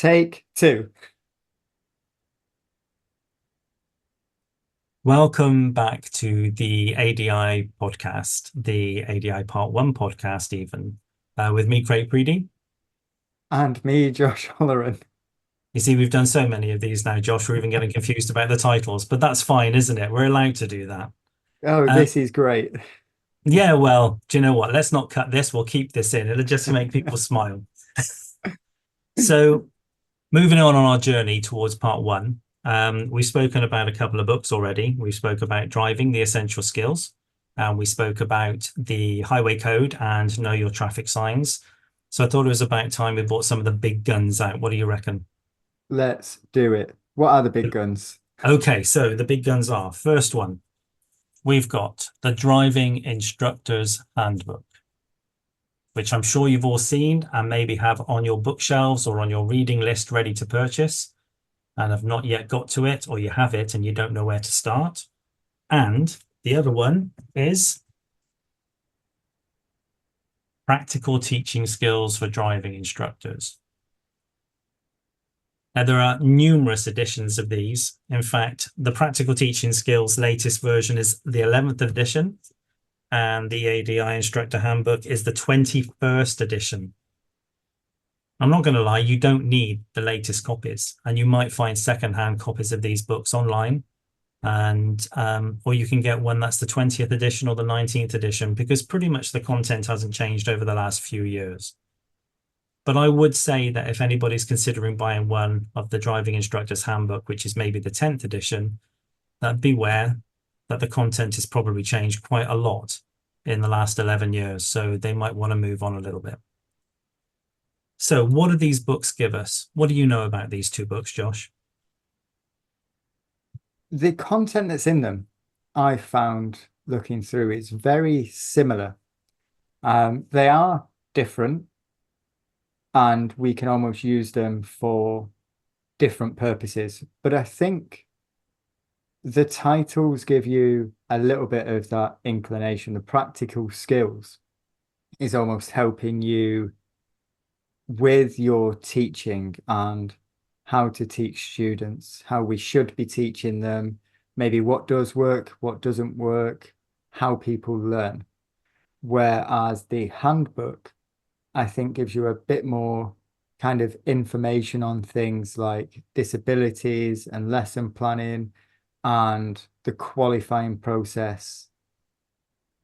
Take two. Welcome back to the ADI podcast, the ADI Part 1 podcast, even with me, Craig Preedy. And me, Josh Holleran. You see, we've done so many of these now, Josh, we're even getting confused about the titles, but that's fine, isn't it? We're allowed to do that. Oh, Um, this is great. yeah, well, do you know what? Let's not cut this. We'll keep this in. It'll just make people smile. So, moving on our journey towards part one, we've spoken about a couple of books already. We spoke about driving, the essential skills. And we spoke about the highway code and know your traffic signs. So I thought it was about time we brought some of the big guns out. What do you reckon? Let's do it. What are the big guns? Okay, so the big guns are, first one, we've got the Driving Instructor's Handbook, which I'm sure you've all seen and maybe have on your bookshelves or on your reading list ready to purchase and have not yet got to it, or you have it and you don't know where to start. And the other one is Practical Teaching Skills for Driving Instructors. Now, there are numerous editions of these. In fact, the Practical Teaching Skills latest version is the 11th edition, and the ADI Instructor Handbook is the 21st edition. I'm not going to lie, you don't need the latest copies, and you might find secondhand copies of these books online, and or you can get one that's the 20th edition or the 19th edition, because pretty much the content hasn't changed over the last few years. But I would say that if anybody's considering buying one of the Driving Instructor's Handbook, which is maybe the 10th edition, that beware that the content has probably changed quite a lot in the last 11 years. So they might want to move on a little bit. So what do these books give us? What do you know about these two books, Josh? The content that's in them, I found looking through, is very similar. They are different, and we can almost use them for different purposes. But I think the titles give you a little bit of that inclination. The practical skills is almost helping you with your teaching and how to teach students, how we should be teaching them, maybe what does work, what doesn't work, how people learn. Whereas the handbook, I think, gives you a bit more kind of information on things like disabilities and lesson planning and the qualifying process.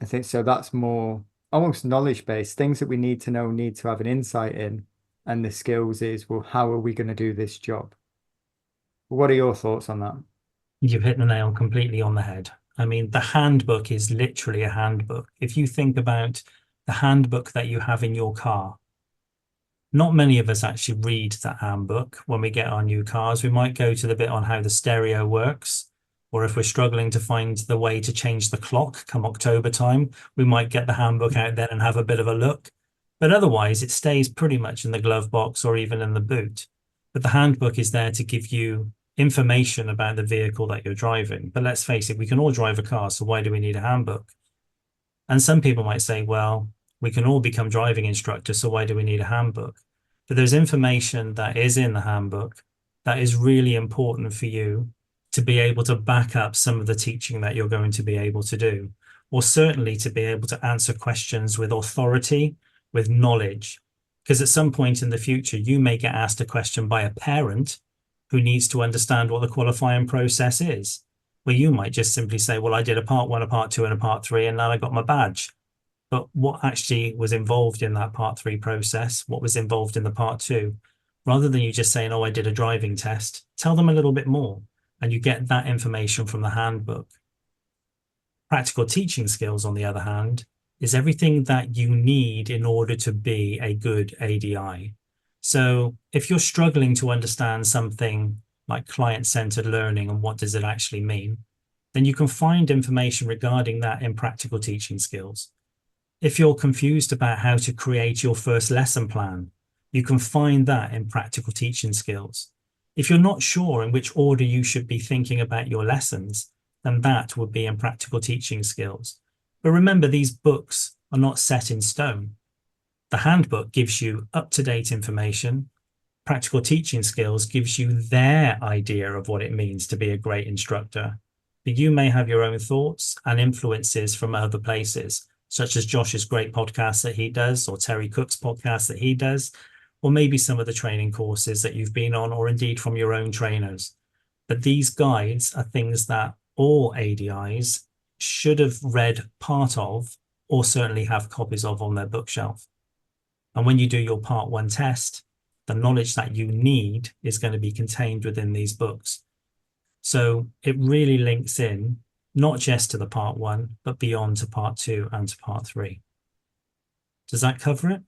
I think so. That's more almost knowledge based, things that we need to know, need to have an insight in. And the skills is, well, how are we going to do this job? What are your thoughts on that? You've hit the nail completely on the head. I mean, the handbook is literally a handbook. If you think about the handbook that you have in your car, not many of us actually read that handbook when we get our new cars. We might go to the bit on how the stereo works, or if we're struggling to find the way to change the clock come October time, we might get the handbook out then and have a bit of a look. But otherwise, it stays pretty much in the glove box or even in the boot. But the handbook is there to give you information about the vehicle that you're driving. But let's face it, we can all drive a car, so why do we need a handbook? And some people might say, well, we can all become driving instructors, so why do we need a handbook? But there's information that is in the handbook that is really important for you to be able to back up some of the teaching that you're going to be able to do, or certainly to be able to answer questions with authority, with knowledge. Because at some point in the future, you may get asked a question by a parent who needs to understand what the qualifying process is, where you might just simply say, well, I did a part one, a part two, and a part three, and now I got my badge. But what actually was involved in that part three process, what was involved in the part two, rather than you just saying, oh, I did a driving test, tell them a little bit more, and you get that information from the handbook. Practical teaching skills, on the other hand, is everything that you need in order to be a good ADI. So if you're struggling to understand something like client-centered learning and what does it actually mean, then you can find information regarding that in practical teaching skills. If you're confused about how to create your first lesson plan, you can find that in practical teaching skills. If you're not sure in which order you should be thinking about your lessons, then that would be in practical teaching skills. But remember, these books are not set in stone. The handbook gives you up-to-date information, practical teaching skills gives you their idea of what it means to be a great instructor. But you may have your own thoughts and influences from other places, such as Josh's great podcast that he does, or Terry Cook's podcast that he does, or maybe some of the training courses that you've been on, or indeed from your own trainers. But these guides are things that all ADIs should have read part of, or certainly have copies of on their bookshelf. And when you do your part 1 test, the knowledge that you need is going to be contained within these books. So it really links in, not just to the part 1, but beyond to part 2 and to part 3. Does that cover it?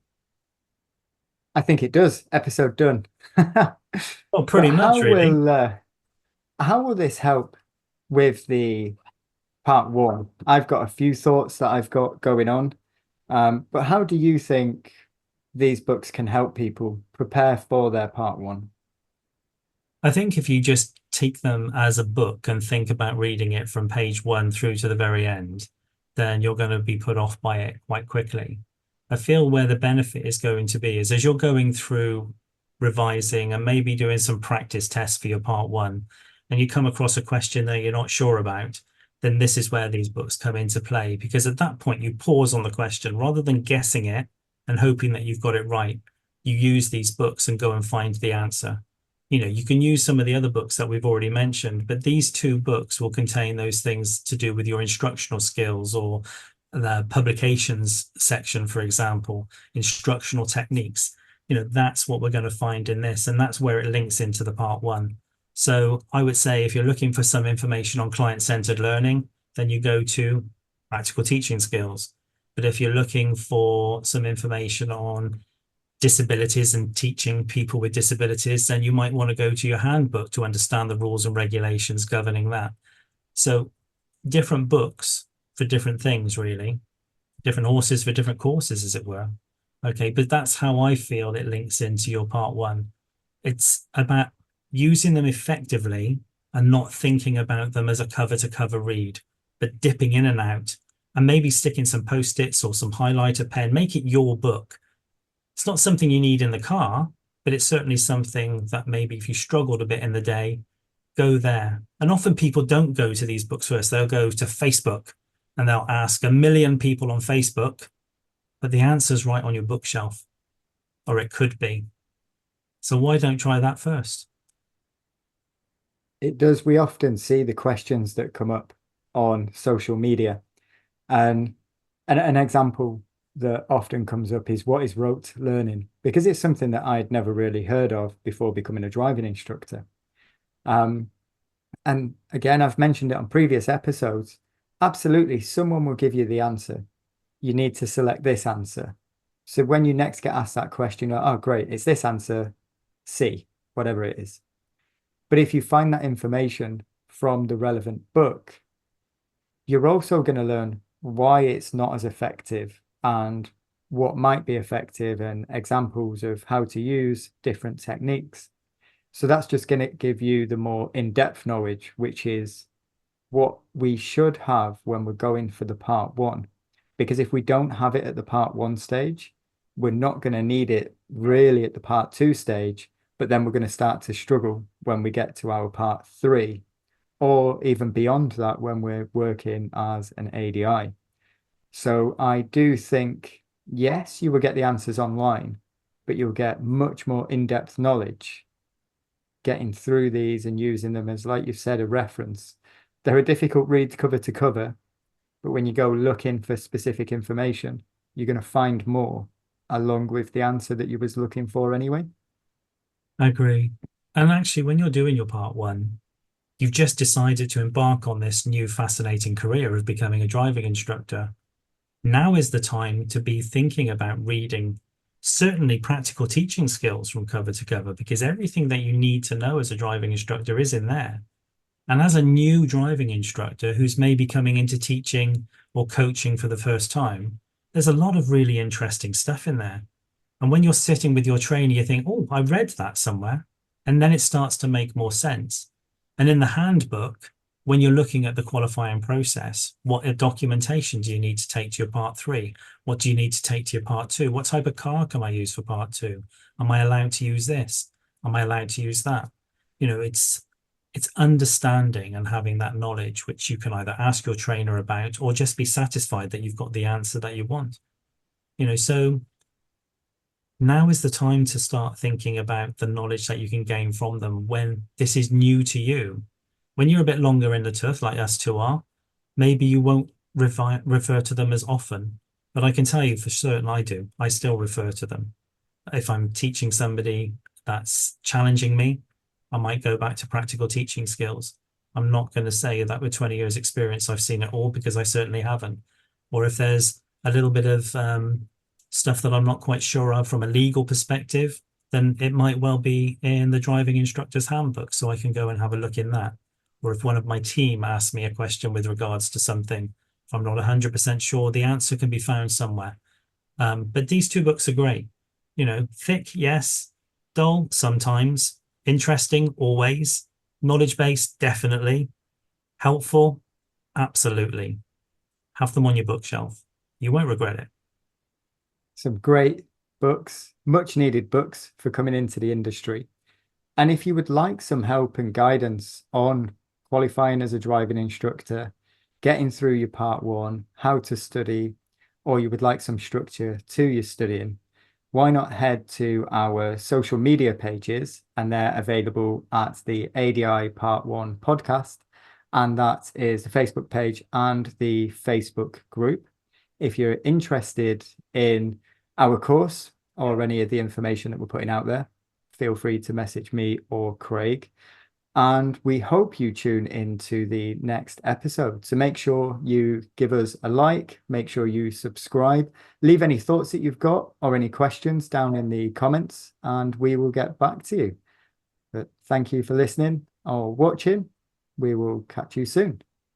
I think it does. Episode done. Well, pretty much, really. How will this help with the part 1? I've got a few thoughts that I've got going on, but how do you think these books can help people prepare for their part 1? I think if you just take them as a book and think about reading it from page 1 through to the very end, then you're going to be put off by it quite quickly. I feel where the benefit is going to be is as you're going through revising and maybe doing some practice tests for your part 1, and you come across a question that you're not sure about, then this is where these books come into play, because at that point you pause on the question rather than guessing it and hoping that you've got it right. You use these books and go and find the answer. You can use some of the other books that we've already mentioned, but these 2 books will contain those things to do with your instructional skills, or the publications section, for example, instructional techniques. That's what we're going to find in this, and that's where it links into the part 1. So I would say if you're looking for some information on client-centered learning, then you go to practical teaching skills. But if you're looking for some information on disabilities and teaching people with disabilities, then you might want to go to your handbook to understand the rules and regulations governing that. So different books for different things, really. Different horses for different courses, as it were. Okay, but that's how I feel it links into your part 1. It's about using them effectively and not thinking about them as a cover-to-cover read, but dipping in and out and maybe sticking some post-its or some highlighter pen. Make it your book. It's not something you need in the car, but it's certainly something that maybe if you struggled a bit in the day, go there. And often people don't go to these books first. They'll go to Facebook and they'll ask 1 million people on Facebook, but the answer's right on your bookshelf, or it could be. So why don't try that first? It does. We often see the questions that come up on social media. And an example that often comes up is, what is rote learning? Because it's something that I'd never really heard of before becoming a driving instructor. And again, I've mentioned it on previous episodes. Absolutely, someone will give you the answer. You need to select this answer. So when you next get asked that question, oh, great, it's this answer, C, whatever it is. But if you find that information from the relevant book, you're also going to learn why it's not as effective and what might be effective and examples of how to use different techniques. So that's just going to give you the more in-depth knowledge, which is what we should have when we're going for the part 1. Because if we don't have it at the part 1 stage, we're not going to need it really at the part 2 stage, but then we're going to start to struggle when we get to our part 3, or even beyond that when we're working as an ADI. So I do think, yes, you will get the answers online, but you'll get much more in-depth knowledge getting through these and using them as, like you said, a reference. They're a difficult read cover to cover, but when you go looking for specific information, you're going to find more along with the answer that you was looking for anyway. I agree. And actually, when you're doing your part 1, you've just decided to embark on this new fascinating career of becoming a driving instructor. Now is the time to be thinking about reading certainly practical teaching skills from cover to cover, because everything that you need to know as a driving instructor is in there. And as a new driving instructor who's maybe coming into teaching or coaching for the first time, there's a lot of really interesting stuff in there. And when you're sitting with your trainer, you think, oh, I read that somewhere. And then it starts to make more sense. And in the handbook, when you're looking at the qualifying process, what documentation do you need to take to your part 3? What do you need to take to your part 2? What type of car can I use for part 2? Am I allowed to use this? Am I allowed to use that? You know, it's understanding and having that knowledge, which you can either ask your trainer about or just be satisfied that you've got the answer that you want. You know, so now is the time to start thinking about the knowledge that you can gain from them when this is new to you. When you're a bit longer in the tooth, like us two are, maybe you won't refer to them as often. But I can tell you for certain I do. I still refer to them. If I'm teaching somebody that's challenging me, I might go back to practical teaching skills. I'm not going to say that with 20 years experience, I've seen it all, because I certainly haven't. Or if there's a little bit of stuff that I'm not quite sure of from a legal perspective, then it might well be in the driving instructor's handbook. So I can go and have a look in that. Or if one of my team asks me a question with regards to something, if I'm not 100% sure, the answer can be found somewhere. But these two books are great. You know, thick, yes. Dull, sometimes. Interesting, always. Knowledge-based, definitely. Helpful, absolutely. Have them on your bookshelf. You won't regret it. Some great books, much needed books for coming into the industry. And if you would like some help and guidance on qualifying as a driving instructor, getting through your part one, how to study, or you would like some structure to your studying, why not head to our social media pages, and they're available at the ADI Part 1 podcast, and that is the Facebook page and the Facebook group. If you're interested in our course or any of the information that we're putting out there, feel free to message me or Craig. And we hope you tune into the next episode. So make sure you give us a like, make sure you subscribe, leave any thoughts that you've got or any questions down in the comments, and we will get back to you. But thank you for listening or watching. We will catch you soon.